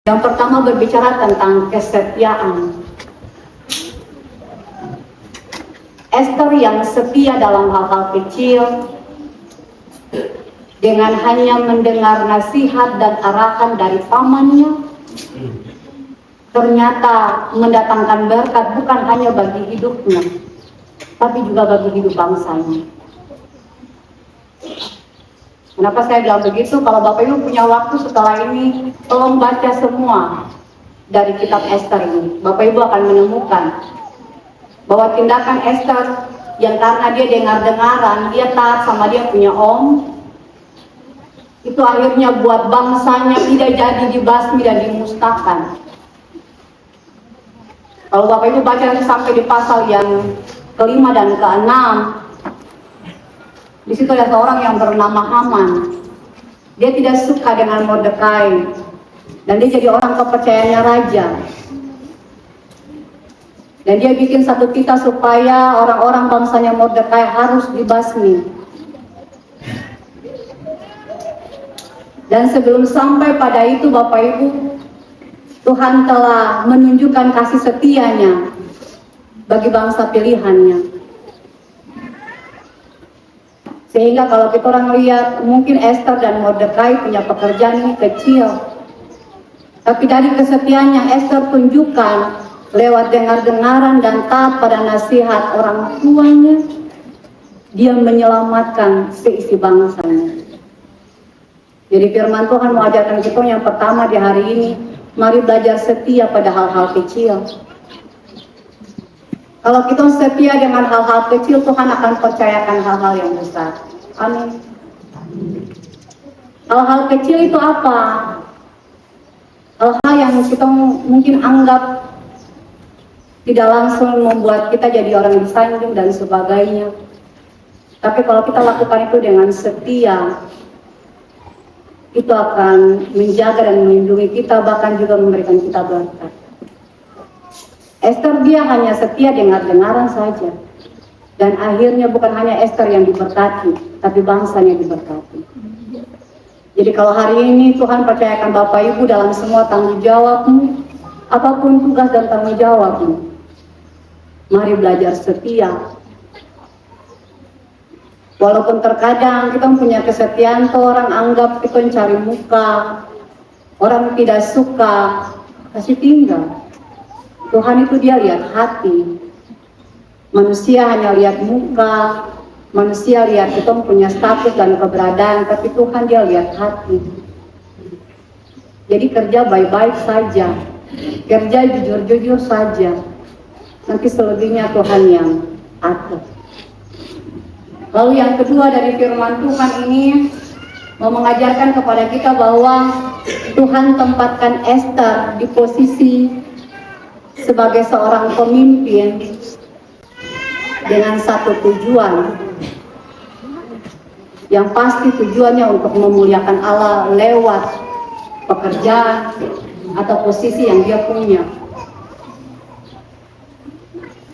Yang pertama berbicara tentang kesetiaan. Ester yang setia dalam hal-hal kecil, dengan hanya mendengar nasihat dan arahan dari pamannya, ternyata mendatangkan berkat bukan hanya bagi hidupnya, tapi juga bagi hidup bangsanya. Kenapa saya bilang begitu? Kalau Bapak Ibu punya waktu setelah ini, tolong baca semua dari kitab Ester ini. Bapak Ibu akan menemukan bahwa tindakan Ester yang karena dia dengar-dengaran, dia taat sama dia punya om, itu akhirnya buat bangsanya tidak jadi dibasmi dan dimusnahkan. Kalau Bapak Ibu baca sampai di pasal yang ke-5 dan ke-6, di situ ada seorang yang bernama Haman. Dia tidak suka dengan Mordekai, dan dia jadi orang kepercayaannya raja. Dan dia bikin satu titah supaya orang-orang bangsanya Mordekai harus dibasmi. Dan sebelum sampai pada itu, Bapak Ibu, Tuhan telah menunjukkan kasih setianya bagi bangsa pilihannya. Sehingga kalau kita orang lihat, mungkin Ester dan Mordekai punya pekerjaan ini kecil, tapi dari kesetiaan yang Ester tunjukkan lewat dengar-dengaran dan taat pada nasihat orang tuanya, dia menyelamatkan seisi bangsanya. Jadi firman Tuhan mengajarkan kita yang pertama di hari ini, mari belajar setia pada hal-hal kecil. Kalau kita setia dengan hal-hal kecil, Tuhan akan percayakan hal-hal yang besar. Amin. Hal-hal kecil itu apa? Hal-hal yang kita mungkin anggap tidak langsung membuat kita jadi orang disanjung dan sebagainya. Tapi kalau kita lakukan itu dengan setia, itu akan menjaga dan melindungi kita, bahkan juga memberikan kita berkat. Ester dia hanya setia dengar-dengaran saja. Dan akhirnya bukan hanya Ester yang diberkati, tapi bangsanya diberkati. Jadi kalau hari ini Tuhan percayakan Bapak Ibu dalam semua tanggung jawabmu, apapun tugas dan tanggung jawabmu, mari belajar setia. Walaupun terkadang kita punya kesetiaan, orang anggap kita mencari muka, orang tidak suka, kasih tinggal. Tuhan itu dia lihat hati. Manusia hanya lihat muka, manusia lihat kita punya status dan keberadaan, tapi Tuhan dia lihat hati. Jadi kerja baik-baik saja, kerja jujur-jujur saja. Nanti selebihnya Tuhan yang atur. Lalu yang kedua dari firman Tuhan ini mau mengajarkan kepada kita bahwa Tuhan tempatkan Ester di posisi sebagai seorang pemimpin dengan satu tujuan, yang pasti tujuannya untuk memuliakan Allah lewat pekerjaan atau posisi yang dia punya.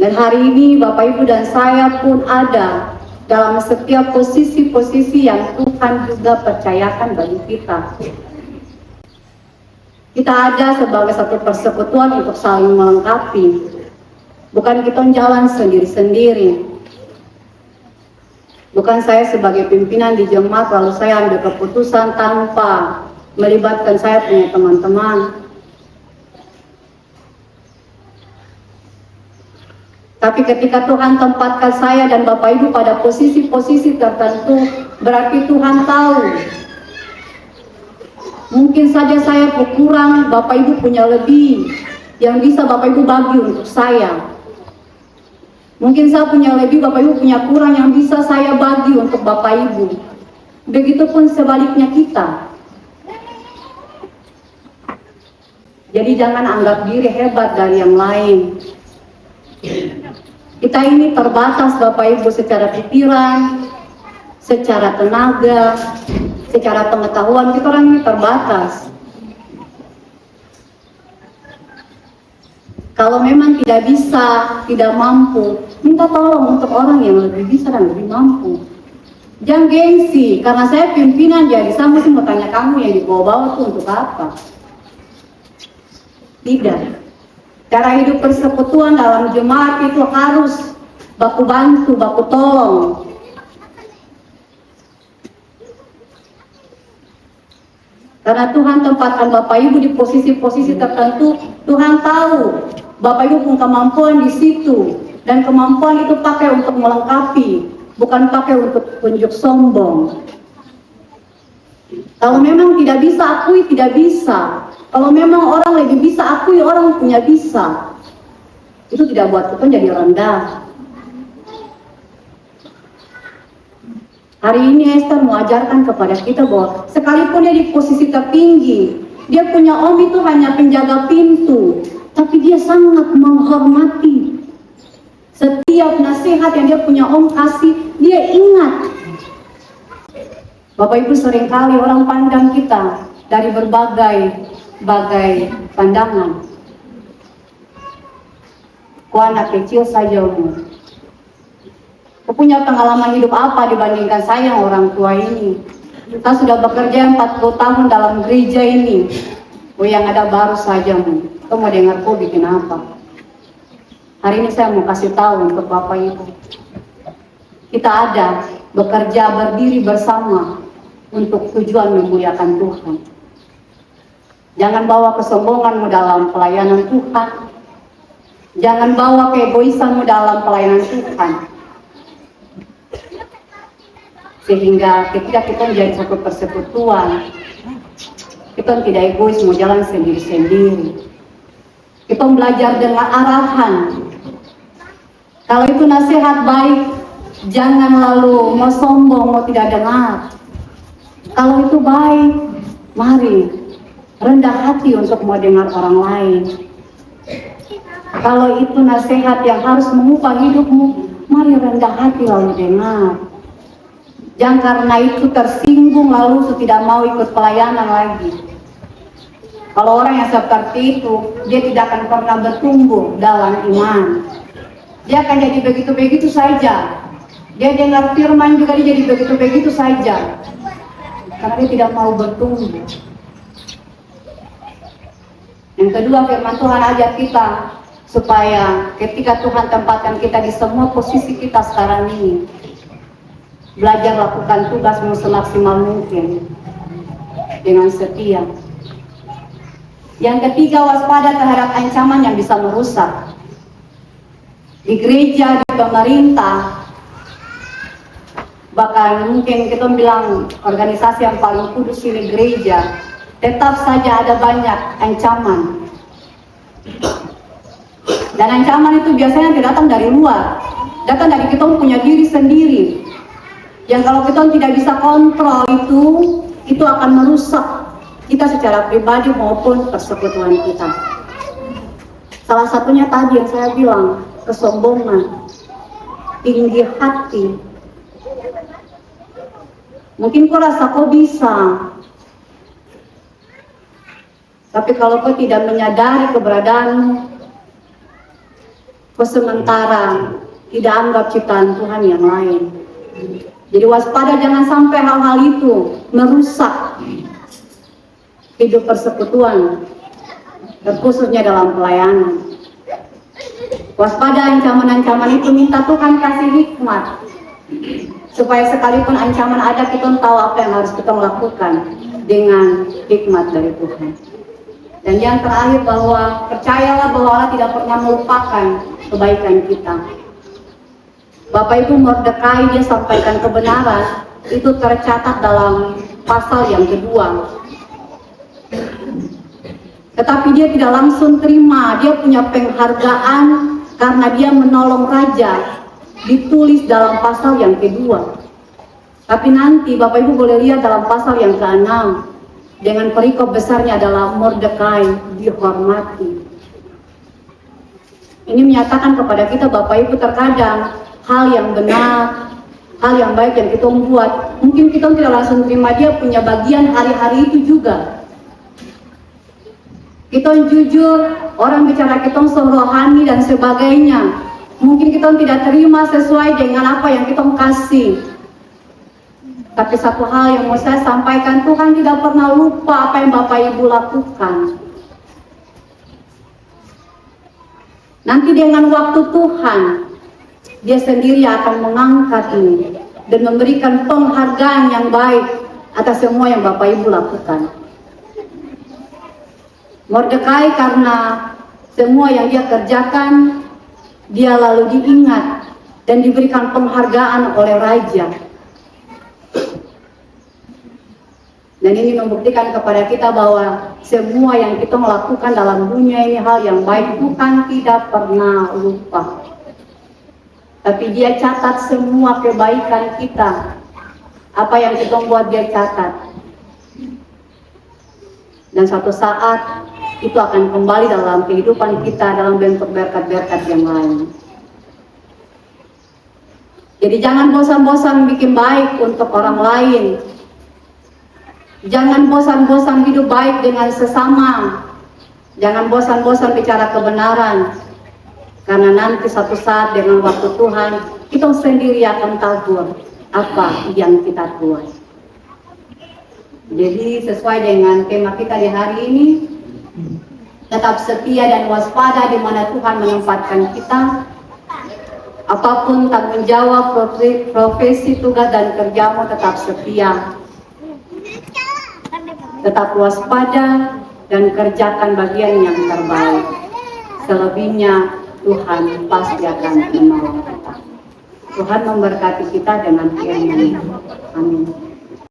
Dan hari ini Bapak Ibu dan saya pun ada dalam setiap posisi-posisi yang Tuhan juga percayakan bagi kita. Kita ada sebagai satu persekutuan untuk saling melengkapi. Bukan kita jalan sendiri-sendiri. Bukan saya sebagai pimpinan di jemaat lalu saya ambil keputusan tanpa melibatkan saya punya teman-teman. Tapi ketika Tuhan tempatkan saya dan Bapak Ibu pada posisi-posisi tertentu, berarti Tuhan tahu. Mungkin saja saya kurang, Bapak Ibu punya lebih yang bisa Bapak Ibu bagi untuk saya. Mungkin saya punya lebih, Bapak Ibu punya kurang yang bisa saya bagi untuk Bapak Ibu. Begitupun sebaliknya kita. Jadi jangan anggap diri hebat dari yang lain. Kita ini terbatas Bapak Ibu secara pikiran, secara tenaga, secara pengetahuan, kita orang ini terbatas. Kalau memang tidak bisa, tidak mampu, minta tolong untuk orang yang lebih bisa dan lebih mampu. Jangan gengsi, karena saya pimpinan jadi saya mesti mau tanya kamu yang di bawah-bawah itu untuk apa. Tidak. Cara hidup persekutuan dalam jemaat itu harus baku bantu, baku tolong. Karena Tuhan tempatkan Bapak Ibu di posisi-posisi tertentu, Tuhan tahu Bapak Ibu punya kemampuan di situ, dan kemampuan itu pakai untuk melengkapi, bukan pakai untuk tunjuk sombong. Kalau memang tidak bisa, akui tidak bisa. Kalau memang orang lebih bisa, akui orang punya bisa. Itu tidak buat kita jadi rendah. Hari ini Esther mengajarkan kepada kita bahwa sekalipun dia di posisi tertinggi, dia punya om itu hanya penjaga pintu, tapi dia sangat menghormati. Setiap nasihat yang dia punya om kasih, dia ingat. Bapak Ibu, seringkali orang pandang kita dari berbagai pandangan. Kau anak kecil saja umur. Kau punya pengalaman hidup apa dibandingkan saya orang tua ini? Kita sudah bekerja 40 tahun dalam gereja ini. Oh, yang ada baru saja, kau mau dengar kau bikin apa? Hari ini saya mau kasih tahu untuk Bapak Ibu. Kita ada bekerja berdiri bersama untuk tujuan memuliakan Tuhan. Jangan bawa kesombonganmu dalam pelayanan Tuhan. Jangan bawa keegoisanmu dalam pelayanan Tuhan. Sehingga ketika kita menjadi satu persekutuan, kita tidak egois mau jalan sendiri-sendiri. Kita belajar dengan arahan. Kalau itu nasihat baik, jangan lalu mau sombong, mau tidak dengar. Kalau itu baik, mari rendah hati untuk mau dengar orang lain. Kalau itu nasihat yang harus mengubah hidupmu, mari rendah hati lalu dengar. Jangan karena itu tersinggung lalu tidak mau ikut pelayanan lagi. Kalau orang yang seperti itu, dia tidak akan pernah bertumbuh dalam iman. Dia akan jadi begitu-begitu saja. Dia dengar firman juga dia jadi begitu-begitu saja. Karena dia tidak mau bertumbuh. Yang kedua, firman Tuhan ajak kita supaya ketika Tuhan tempatkan kita di semua posisi kita sekarang ini, belajar lakukan tugasmu semaksimal mungkin dengan setia. Yang ketiga, waspada terhadap ancaman yang bisa merusak. Di gereja, di pemerintah, bahkan mungkin kita bilang organisasi yang paling kudus ini gereja, tetap saja ada banyak ancaman. Dan ancaman itu biasanya tidak datang dari luar, datang dari kita punya diri sendiri. Yang kalau kita tidak bisa kontrol itu akan merusak kita secara pribadi maupun persekutuan kita. Salah satunya tadi yang saya bilang, kesombongan, tinggi hati. Mungkin kau rasa kau bisa, tapi kalau kau tidak menyadari keberadaanmu, kau sementara tidak anggap ciptaan Tuhan yang lain. Jadi waspada, jangan sampai hal-hal itu merusak hidup persekutuan, terkhususnya dalam pelayanan. Waspada ancaman-ancaman itu, minta Tuhan kasih hikmat, supaya sekalipun ancaman ada, kita tahu apa yang harus kita lakukan dengan hikmat dari Tuhan. Dan yang terakhir, bahwa percayalah bahwa Allah tidak pernah melupakan kebaikan kita. Bapak Ibu, Mordekai dia sampaikan kebenaran, itu tercatat dalam pasal yang kedua. Tetapi dia tidak langsung terima, dia punya penghargaan karena dia menolong raja, ditulis dalam pasal yang kedua. Tapi nanti Bapak Ibu boleh lihat dalam pasal yang ke-6, dengan perikop besarnya adalah Mordekai dihormati. Ini menyatakan kepada kita Bapak Ibu, terkadang hal yang benar, hal yang baik yang kita buat, mungkin kita tidak langsung terima, dia punya bagian hari-hari itu juga. Kita jujur, orang bicara kita rohani dan sebagainya, mungkin kita tidak terima sesuai dengan apa yang kita kasih. Tapi satu hal yang mau saya sampaikan, Tuhan tidak pernah lupa apa yang Bapak Ibu lakukan. Nanti dengan waktu Tuhan, Dia sendiri akan mengangkat ini dan memberikan penghargaan yang baik atas semua yang Bapak Ibu lakukan. Mordekai karena semua yang dia kerjakan, dia lalu diingat dan diberikan penghargaan oleh raja. Dan ini membuktikan kepada kita bahwa semua yang kita melakukan dalam dunia ini hal yang baik, Tuhan tidak pernah lupa. Tapi Dia catat semua kebaikan kita. Apa yang kita buat Dia catat. Dan suatu saat itu akan kembali dalam kehidupan kita dalam bentuk berkat-berkat yang lain. Jadi jangan bosan-bosan bikin baik untuk orang lain. Jangan bosan-bosan hidup baik dengan sesama. Jangan bosan-bosan bicara kebenaran. Karena nanti satu saat dengan waktu Tuhan, kita sendiri akan tahu apa yang kita buat. Jadi sesuai dengan tema kita di hari ini, tetap setia dan waspada di mana Tuhan menempatkan kita. Apapun tanggung jawab, profesi, tugas dan kerjamu, tetap setia. Tetap waspada dan kerjakan bagian yang terbaik. Selebihnya Tuhan pasti akan menolong kita. Tuhan memberkati kita dengan firman-Nya. Amin.